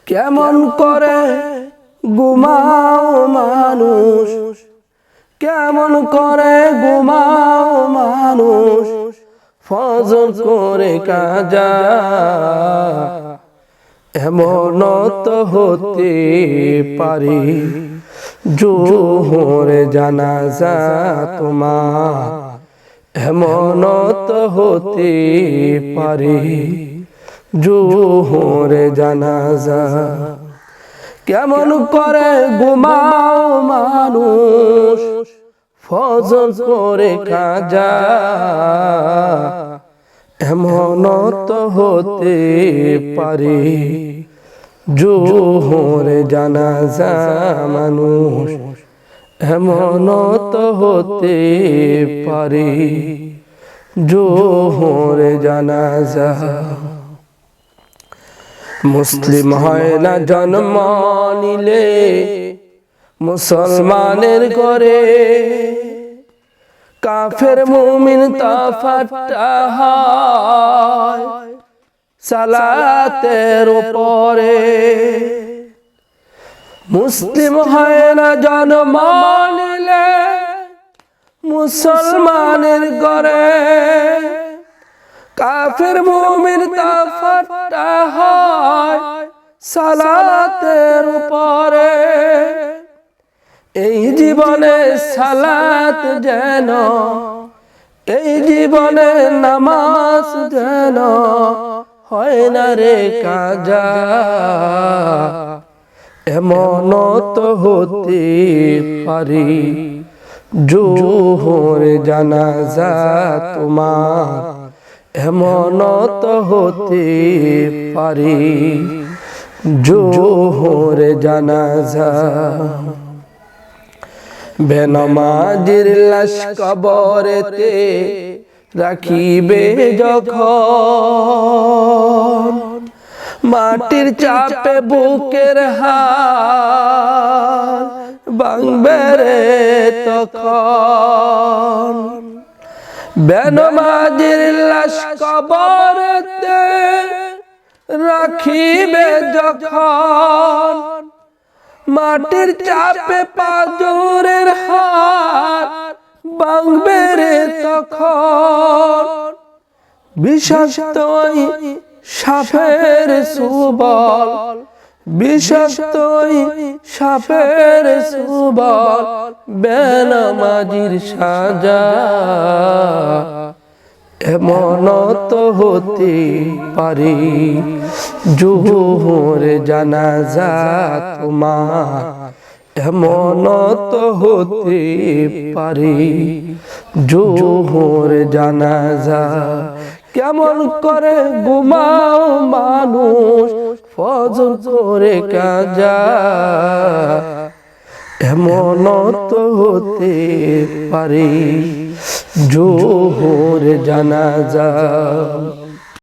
কেমন করে ঘুমাও মানুষ, কেমন করে ঘুমাও মানুষ, ফজর করে কাজা। এমন তো হতে পারি জোহরে জানাজা তোমার, এমন তো হতে পারি জোহরে জানাজা। কেমন করে ঘুমাও মানুষ, ফজর করে কাজা। এমন তো হতে পারে জোহরে জানাজা মানুষ, এমন তো হতে পারে জোহরে জানাজা। মুসলিম হয় না জন্ম নিলে মুসলমানের ঘরে, কাফের মুমিন তফাৎটা হয় সালাতের উপরে। মুসলিম হয় না জন্ম নিলে মুসলমানের ঘরে, কাফের মুমিন তফাৎটা হয় সালাতের উপরে। এই জীবনে সালাত যেন, এই জীবনে নামাজ যেন হয় না রে কাজা। এমন তো হতে পারি জোহরে জানাজা তোমার, এমন তো হতে পারি জোহরে জানাজা। বেনমাজির লাশ কবরেতে রাখিবে যখন, মাটির চাপে বুকের হাড় ভাঙবে রে তখন। বেনমাজির লাশ কবরেতে রাখিবে যখন, মাটির চাপে পাঁজরের হাড় ভাঙবে রে তখন। বিষাক্ত সাপের সুবল, বিষাক্ত সাপের সুবল, বেনমাজির সাজা। এমন তো হতে পারি জোহরে জানাজা তোমার, এমন তো হতে পারি জোহরে জানাজা। কেমন করে ঘুমাও মানুষ, ফজর করে কাজা। এমন তো হতে পারি জোহরে জানাজা।